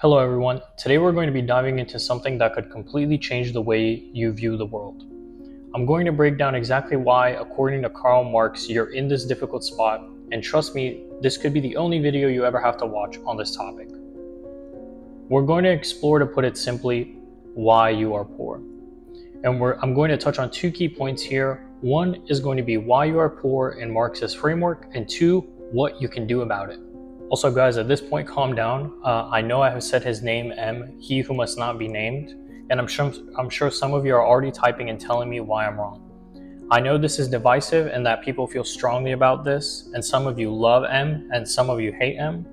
Hello everyone, today we're going to be diving into something that could completely change the way you view the world. I'm going to break down exactly why, according to Karl Marx, you're in this difficult spot, and trust me, this could be the only video you ever have to watch on this topic. We're going to explore, to put it simply, why you are poor. And I'm going to touch on two key points here. One is going to be why you are poor in Marx's framework, and two, what you can do about it. Also, guys, at this point, calm down. I know I have said his name, M, he who must not be named, and I'm sure some of you are already typing and telling me why I'm wrong. I know this is divisive and that people feel strongly about this, and some of you love M and some of you hate M,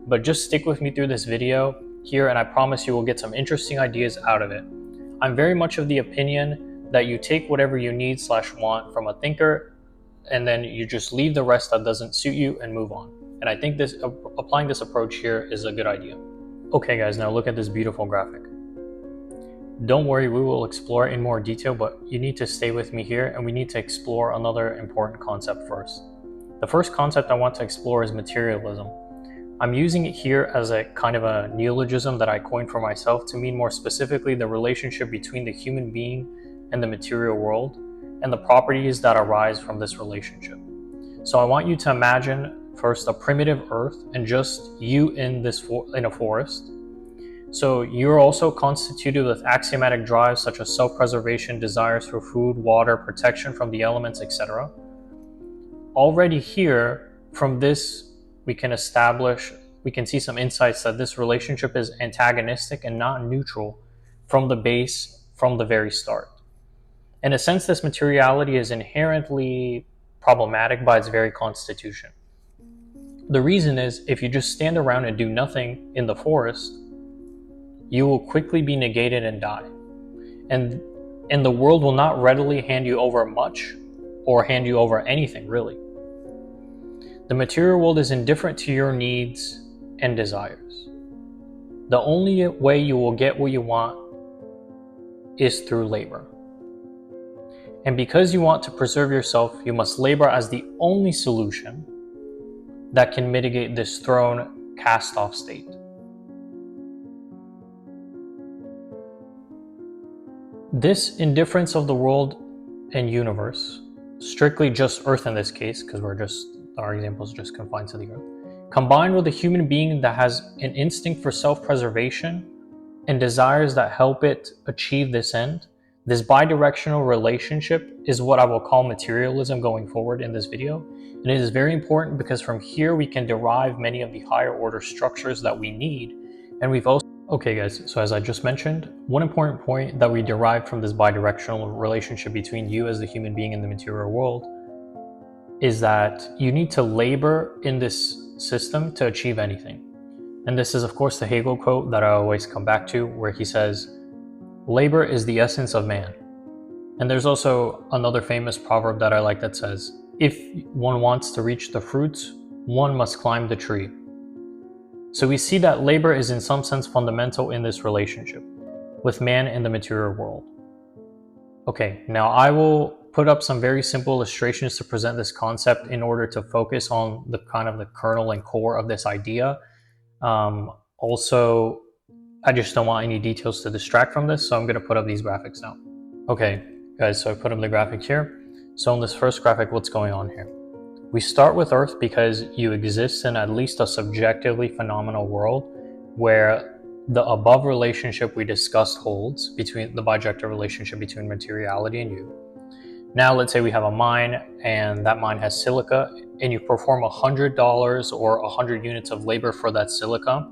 but just stick with me through this video here, and I promise you will get some interesting ideas out of it. I'm very much of the opinion that you take whatever you need/want from a thinker, and then you just leave the rest that doesn't suit you and move on. And I think applying this approach here is a good idea. Okay guys, now look at this beautiful graphic. Don't worry, we will explore in more detail, but you need to stay with me here, and we need to explore another important concept first. The first concept I want to explore is materialism. I'm using it here as a kind of a neologism that I coined for myself to mean more specifically the relationship between the human being and the material world, and the properties that arise from this relationship. So I want you to imagine first a primitive earth and just you in a forest. So you're also constituted with axiomatic drives such as self-preservation, desires for food, water, protection from the elements, etc. Already here, from this, we can see some insights that this relationship is antagonistic and not neutral from the very start. In a sense, this materiality is inherently problematic by its very constitution. The reason is, if you just stand around and do nothing in the forest, you will quickly be negated and die. And the world will not readily hand you over much or hand you over anything, really. The material world is indifferent to your needs and desires. The only way you will get what you want is through labor. And because you want to preserve yourself, you must labor as the only solution that can mitigate this thrown, cast-off state. This indifference of the world and universe, strictly just Earth in this case, because our example is just confined to the Earth, combined with a human being that has an instinct for self-preservation and desires that help it achieve this end, this bidirectional relationship is what I will call materialism going forward in this video. And it is very important because from here we can derive many of the higher order structures that we need. And we've also... Okay guys, so as I just mentioned, one important point that we derived from this bidirectional relationship between you as the human being and the material world is that you need to labor in this system to achieve anything. And this is of course the Hegel quote that I always come back to, where he says, "Labor is the essence of man." And there's also another famous proverb that I like that says, "If one wants to reach the fruits, one must climb the tree." So we see that labor is in some sense fundamental in this relationship with man and the material world. Okay, now I will put up some very simple illustrations to present this concept in order to focus on the kind of the kernel and core of this idea. Also, I just don't want any details to distract from this, so I'm going to put up these graphics now. Okay, guys, so I put up the graphic here. So in this first graphic, what's going on here? We start with Earth because you exist in at least a subjectively phenomenal world where the above relationship we discussed holds, between the bijective relationship between materiality and you. Now let's say we have a mine, and that mine has silica, and you perform $100 or 100 units of labor for that silica.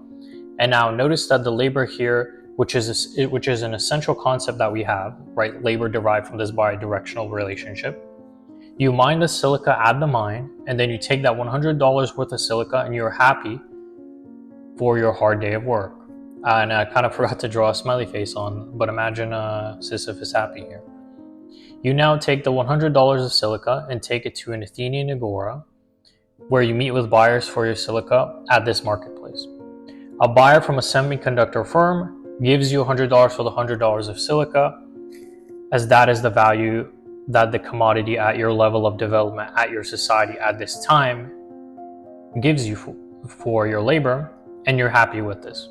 And now notice that the labor here, which is an essential concept that we have, right? Labor derived from this bidirectional relationship. You mine the silica at the mine, and then you take that $100 worth of silica and you're happy for your hard day of work. And I kind of forgot to draw a smiley face on, but imagine Sisyphus happy here. You now take the $100 of silica and take it to an Athenian agora, where you meet with buyers for your silica at this marketplace. A buyer from a semiconductor firm gives you $100 for the $100 of silica, as that is the value that the commodity at your level of development at your society at this time gives you for your labor, and you're happy with this.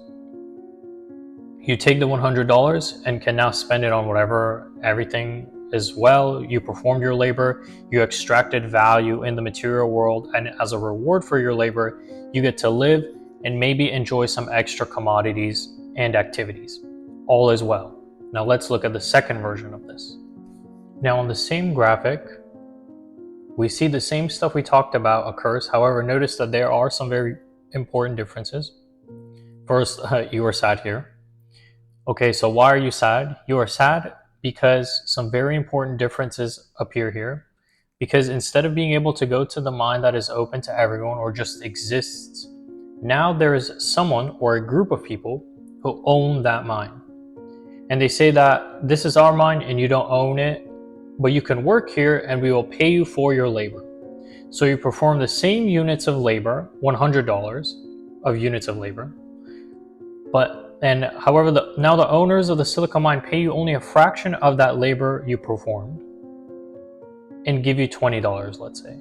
You take the $100 and can now spend it on whatever, everything as well. You performed your labor, you extracted value in the material world, and as a reward for your labor, you get to live and maybe enjoy some extra commodities and activities. All is well. Now let's look at the second version of this. Now on the same graphic, we see the same stuff we talked about occurs. However, notice that there are some very important differences. First, you are sad here. Okay, so why are you sad? You are sad because some very important differences appear here. Because instead of being able to go to the mine that is open to everyone or just exists, now there is someone or a group of people who own that mine. And they say that this is our mine and you don't own it, but you can work here and we will pay you for your labor. So you perform the same units of labor, $100 of units of labor, however, now the owners of the silica mine pay you only a fraction of that labor you performed and give you $20, let's say.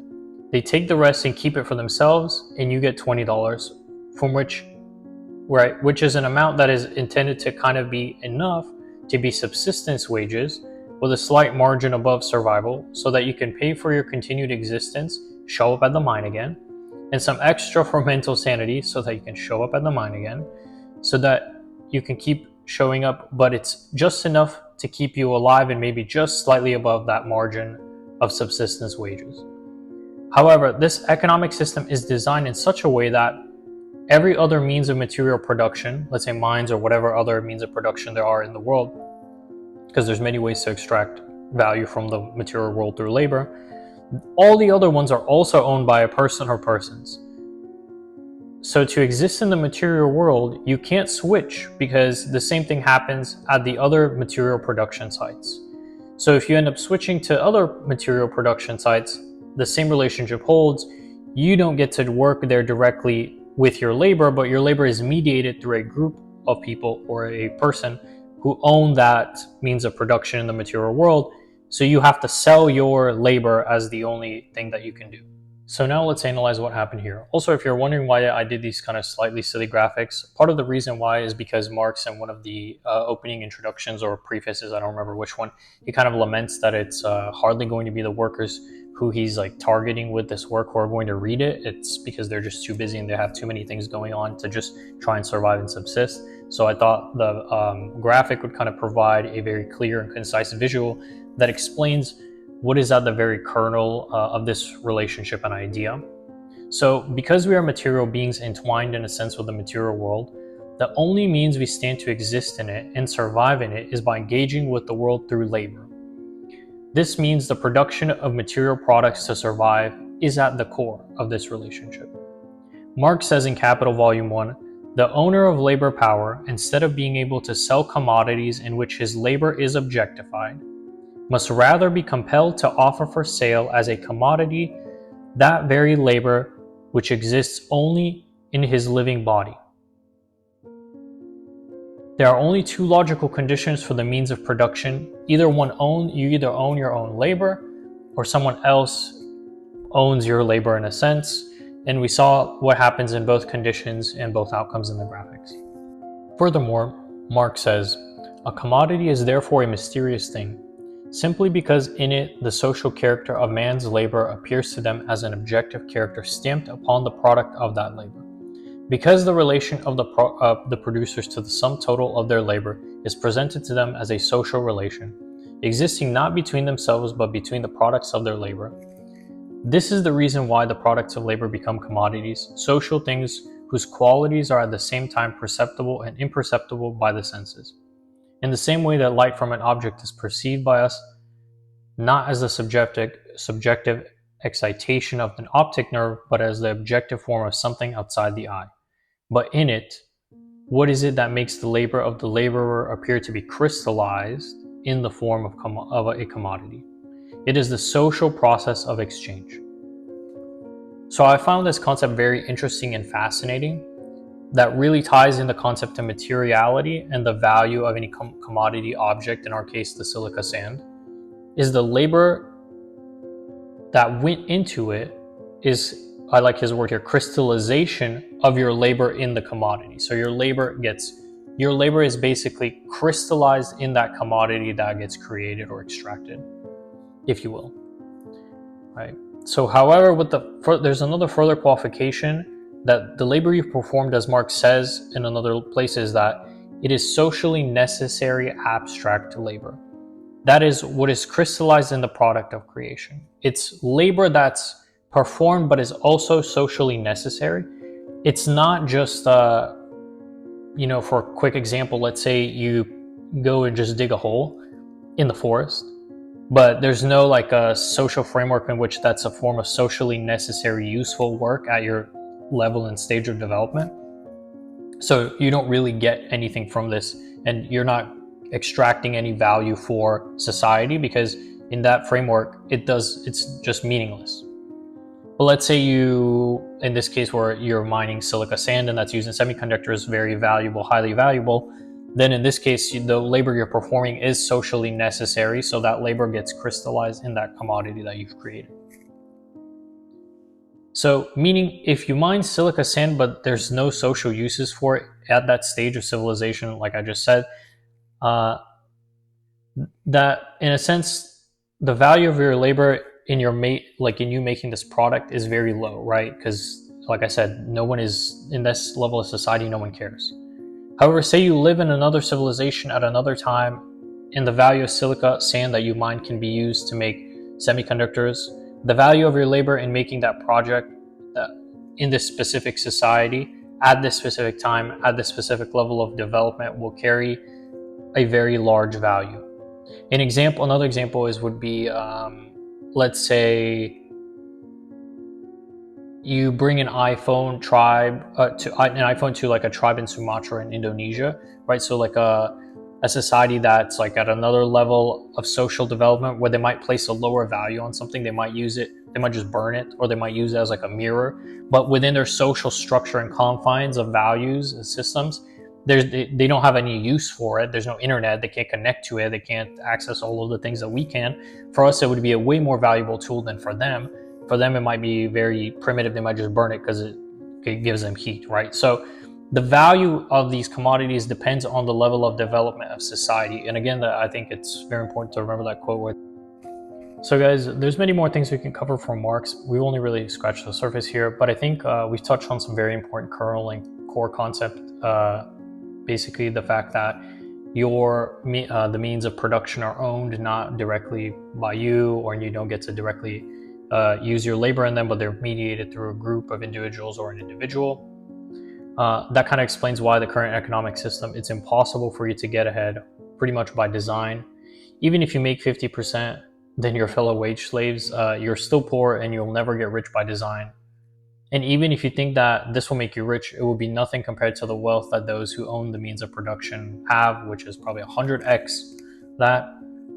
They take the rest and keep it for themselves, and you get $20 from which is an amount that is intended to kind of be enough to be subsistence wages with a slight margin above survival so that you can pay for your continued existence, show up at the mine again, and some extra for mental sanity so that you can show up at the mine again, so that you can keep showing up, but it's just enough to keep you alive and maybe just slightly above that margin of subsistence wages. However, this economic system is designed in such a way that every other means of material production, let's say mines or whatever other means of production there are in the world, because there's many ways to extract value from the material world through labor, all the other ones are also owned by a person or persons. So to exist in the material world, you can't switch because the same thing happens at the other material production sites. So if you end up switching to other material production sites, the same relationship holds. You don't get to work there directly with your labor, but your labor is mediated through a group of people or a person who own that means of production in the material world. So you have to sell your labor as the only thing that you can do. So now let's analyze what happened here. Also, if you're wondering why I did these kind of slightly silly graphics, part of the reason why is because Marx, in one of the opening introductions or prefaces, I don't remember which one, he kind of laments that it's hardly going to be the workers who he's like targeting with this work who are going to read it. It's because they're just too busy and they have too many things going on to just try and survive and subsist. So I thought the graphic would kind of provide a very clear and concise visual that explains what is at the very kernel of this relationship and idea. So because we are material beings entwined in a sense with the material world, the only means we stand to exist in it and survive in it is by engaging with the world through labor. This means the production of material products to survive is at the core of this relationship. Marx says in Capital Volume 1, the owner of labor power, instead of being able to sell commodities in which his labor is objectified, must rather be compelled to offer for sale as a commodity that very labor which exists only in his living body. There are only two logical conditions for the means of production. You either own your own labor, or someone else owns your labor in a sense. And we saw what happens in both conditions and both outcomes in the graphics. Furthermore, Marx says, a commodity is therefore a mysterious thing, simply because in it the social character of man's labor appears to them as an objective character stamped upon the product of that labor. Because the relation of the producers to the sum total of their labor is presented to them as a social relation, existing not between themselves but between the products of their labor. This is the reason why the products of labor become commodities, social things whose qualities are at the same time perceptible and imperceptible by the senses. In the same way that light from an object is perceived by us not as the subjective excitation of an optic nerve, but as the objective form of something outside the eye. But in it, what is it that makes the labor of the laborer appear to be crystallized in the form of a commodity? It is the social process of exchange. So I found this concept very interesting and fascinating. That really ties in the concept of materiality and the value of any commodity object, in our case the silica sand, is the labor that went into it is, I like his word here, crystallization of your labor in the commodity. So your labor gets your labor is basically crystallized in that commodity that gets created or extracted, if you will, right? So, however, there's another further qualification that the labor you've performed, as Marx says in another place, is that it is socially necessary abstract labor. That is what is crystallized in the product of creation. It's labor that's performed but is also socially necessary. It's not just, for a quick example, let's say you go and just dig a hole in the forest, but there's no like a social framework in which that's a form of socially necessary, useful work at your level and stage of development. So you don't really get anything from this, and you're not extracting any value for society, because in that framework it's just meaningless. But let's say you, in this case where you're mining silica sand and that's used in semiconductors, very valuable, highly valuable, then in this case the labor you're performing is socially necessary, so that labor gets crystallized in that commodity that you've created. So, meaning if you mine silica sand but there's no social uses for it at that stage of civilization, like I just said, that in a sense the value of your labor in you making this product is very low, right? Because like I said, no one is in this level of society, no one cares. However, say you live in another civilization at another time, and the value of silica sand that you mine can be used to make semiconductors. The value of your labor in making that project in this specific society at this specific time at this specific level of development will carry a very large value. Another example would be, let's say you bring an iPhone to like a tribe in Sumatra in Indonesia, right? So like a society that's like at another level of social development where they might place a lower value on something. They might just burn it, or they might use it as like a mirror. But within their social structure and confines of values and systems, they don't have any use for it. There's no internet. They can't connect to it. They can't access all of the things that we can. For us, it would be a way more valuable tool than for them. For them, it might be very primitive. They might just burn it because it gives them heat, right? So the value of these commodities depends on the level of development of society. And again, I think it's very important to remember that quote. So guys, there's many more things we can cover from Marx. We've only really scratched the surface here, but I think we've touched on some very important kernel and core concept. Basically, the fact that the means of production are owned not directly by you, or you don't get to directly use your labor in them, but they're mediated through a group of individuals or an individual. That kind of explains why the current economic system, it's impossible for you to get ahead pretty much by design. Even if you make 50% than your fellow wage slaves, you're still poor and you'll never get rich by design. And even if you think that this will make you rich, it will be nothing compared to the wealth that those who own the means of production have, which is probably 100x that,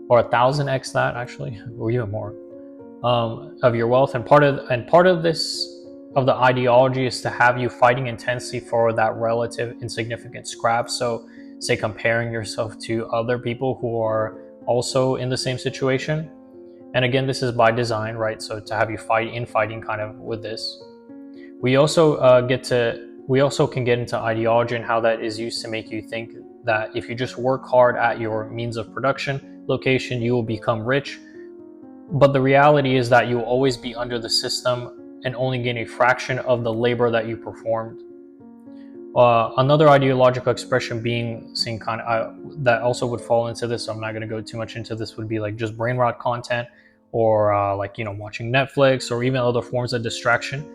or 1,000x that actually, or even more, of your wealth. And part of the ideology is to have you fighting intensely for that relative insignificant scrap. So say comparing yourself to other people who are also in the same situation. And again, this is by design, right? So to have you fighting kind of with this. We also can get into ideology and how that is used to make you think that if you just work hard at your means of production location, you will become rich. But the reality is that you will always be under the system and only gain a fraction of the labor that you performed. Another ideological expression being seen that also would fall into this, so I'm not going to go too much into this, would be like just brain rot content, or watching Netflix, or even other forms of distraction.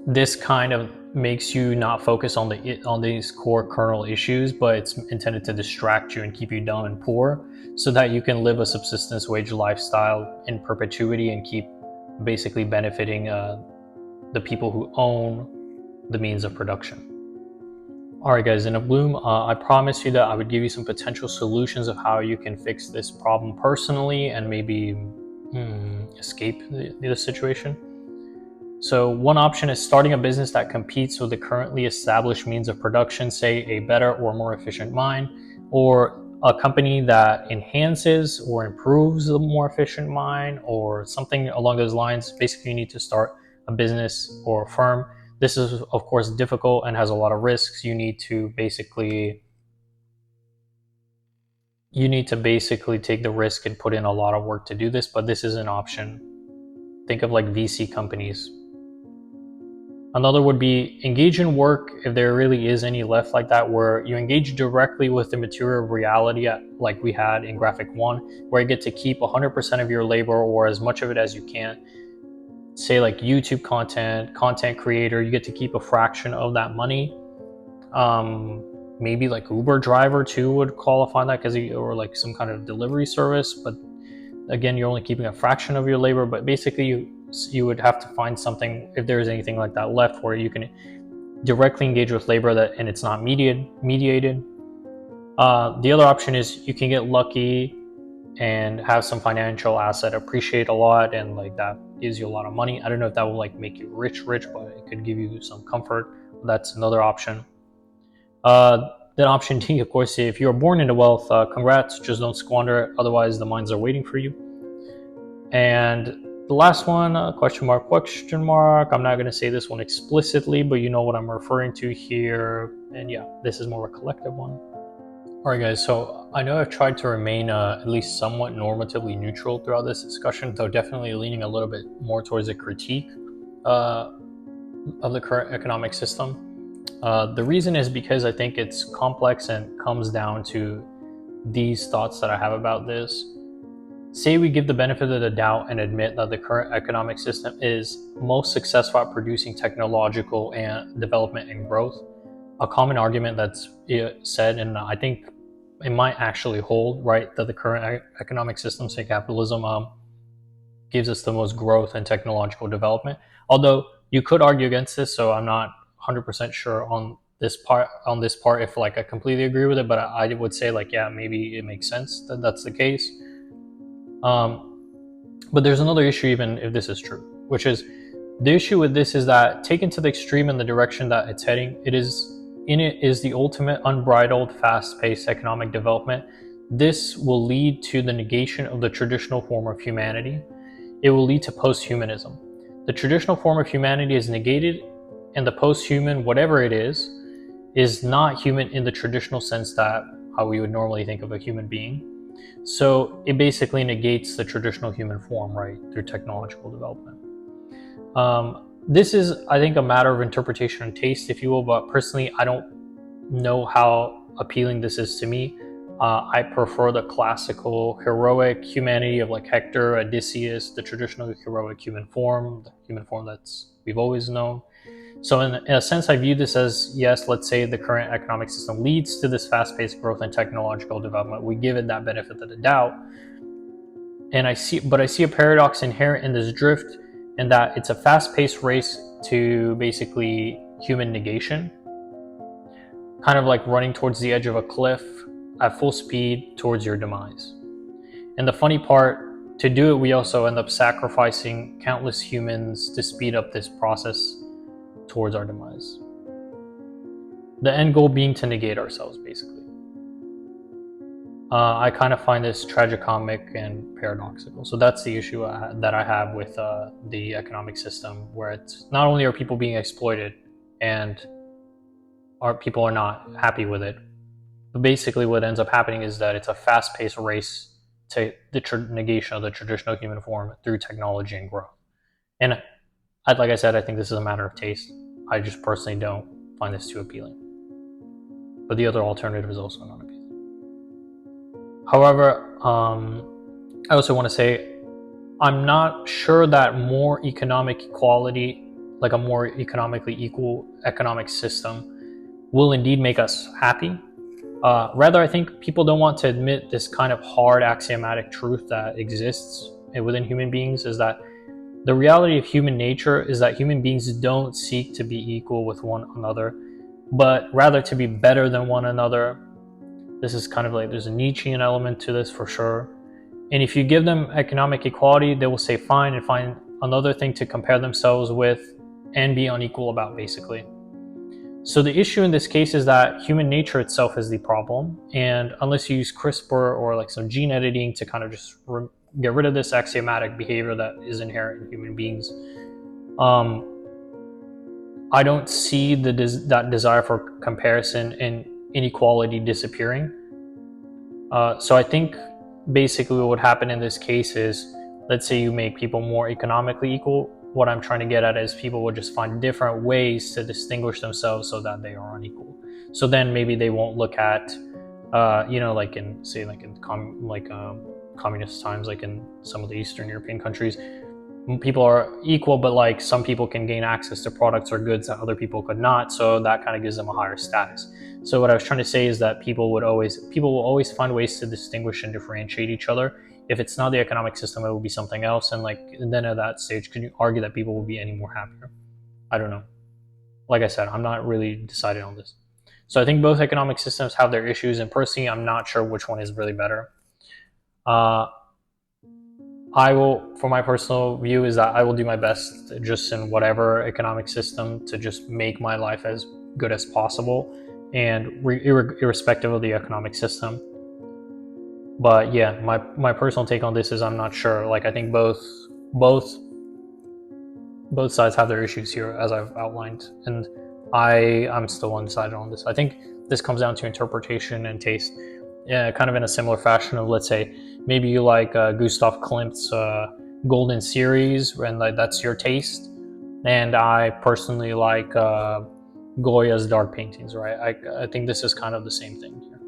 This kind of makes you not focus on these core kernel issues, but it's intended to distract you and keep you dumb and poor, so that you can live a subsistence wage lifestyle in perpetuity and keep basically benefiting the people who own the means of production. Alright guys, in a bloom, I promised you that I would give you some potential solutions of how you can fix this problem personally and maybe escape the situation. So one option is starting a business that competes with the currently established means of production, say a better or more efficient mine, or a company that enhances or improves the more efficient mine, or something along those lines. Basically, you need to start a business or a firm This is, of course, difficult and has a lot of risks. You need to basically take the risk and put in a lot of work to do this, but this is an option. Think of like VC companies. Another would be engage in work, if there really is any left like that, where you engage directly with the material reality, like we had in graphic 1, where you get to keep 100% of your labor or as much of it as you can. Say like YouTube content creator, you get to keep a fraction of that money. Maybe like Uber driver too would qualify that, or like some kind of delivery service, but again, you're only keeping a fraction of your labor. But basically you would have to find something, if there's anything like that left, where you can directly engage with labor and it's not mediated. The other option is you can get lucky and have some financial asset appreciate a lot, and like that gives you a lot of money. I don't know if that will like make you rich, but it could give you some comfort. That's another option. Then option D, of course, if you're born into wealth, congrats, just don't squander it, otherwise the mines are waiting for you. And the last one, question mark. I'm not going to say this one explicitly, but you know what I'm referring to here. And yeah, this is more of a collective one. All right, guys, so I know I've tried to remain at least somewhat normatively neutral throughout this discussion, though definitely leaning a little bit more towards a critique of the current economic system. The reason is because I think it's complex and comes down to these thoughts that I have about this. Say we give the benefit of the doubt and admit that the current economic system is most successful at producing technological and development and growth. A common argument that's said, and I think it might actually hold, right, that the current economic system, say capitalism, gives us the most growth and technological development. Although you could argue against this, so I'm not 100% sure on this part if like I completely agree with it, but I would say like, yeah, maybe it makes sense that that's the case. But there's another issue, even if this is true, which is the issue with this is that taken to the extreme in the direction that it's heading, it is the ultimate unbridled, fast-paced economic development. This will lead to the negation of the traditional form of humanity. It will lead to post-humanism. The traditional form of humanity is negated, and the post-human, whatever it is not human in the traditional sense that how we would normally think of a human being. So it basically negates the traditional human form, right, through technological development. This is, I think, a matter of interpretation and taste, if you will, but personally, I don't know how appealing this is to me. I prefer the classical heroic humanity of like Hector, Odysseus, the traditional heroic human form, the human form that's we've always known. So in a sense, I view this as, yes, let's say the current economic system leads to this fast-paced growth and technological development. We give it that benefit of the doubt. And I see a paradox inherent in this drift, in that it's a fast-paced race to basically human negation, kind of like running towards the edge of a cliff at full speed towards your demise. And the funny part, to do it, we also end up sacrificing countless humans to speed up this process towards our demise. The end goal being to negate ourselves, basically. I kind of find this tragicomic and paradoxical. So that's the issue that I have with the economic system, where it's not only are people being exploited and people are not happy with it, but basically what ends up happening is that it's a fast-paced race to the negation of the traditional human form through technology and growth. And like I said, I think this is a matter of taste. I just personally don't find this too appealing. But the other alternative is also not appealing. However, I also want to say I'm not sure that more economic equality, like a more economically equal economic system, will indeed make us happy. Rather, I think people don't want to admit this kind of hard axiomatic truth that exists within human beings, is that the reality of human nature is that human beings don't seek to be equal with one another, but rather to be better than one another. This is kind of like, there's a Nietzschean element to this for sure. And if you give them economic equality, they will say fine and find another thing to compare themselves with and be unequal about, basically. So the issue in this case is that human nature itself is the problem. And unless you use CRISPR or like some gene editing to kind of just get rid of this axiomatic behavior that is inherent in human beings, I don't see that desire for comparison and inequality disappearing. So I think basically what would happen in this case is, let's say you make people more economically equal. What I'm trying to get at is people will just find different ways to distinguish themselves so that they are unequal. So then maybe they won't look at, like in, say, like in communist times, like in some of the Eastern European countries, people are equal, but like some people can gain access to products or goods that other people could not, so that kind of gives them a higher status. So what I was trying to say is that people will always find ways to distinguish and differentiate each other. If it's not the economic system, it will be something else, and then at that stage, can you argue that people will be any more happier? I don't know. Like I said, I'm not really decided on this. So I think both economic systems have their issues, and personally, I'm not sure which one is really better. For my personal view, is that I will do my best just in whatever economic system to just make my life as good as possible, and irrespective of the economic system. But yeah, my personal take on this is I'm not sure. Like I think both sides have their issues here, as I've outlined, and I'm still undecided on this. I think this comes down to interpretation and taste. Yeah, kind of in a similar fashion of, let's say, maybe you like Gustav Klimt's Golden Series, and like, that's your taste, and I personally like Goya's dark paintings, right? I think this is kind of the same thing here.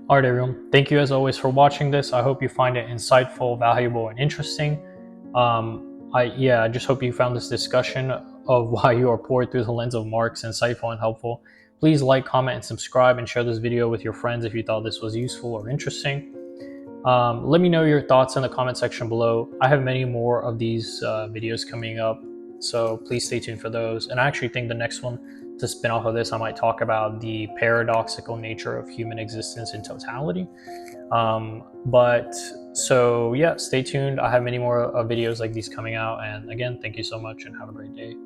All right, everyone. Thank you as always for watching this. I hope you find it insightful, valuable, and interesting. I just hope you found this discussion of why you are poor through the lens of Marx insightful and helpful. Please like, comment, and subscribe, and share this video with your friends if you thought this was useful or interesting. Let me know your thoughts in the comment section below. I have many more of these videos coming up, so please stay tuned for those. And I actually think the next one, to spin off of this, I might talk about the paradoxical nature of human existence in totality. So yeah, stay tuned. I have many more videos like these coming out. And again, thank you so much and have a great day.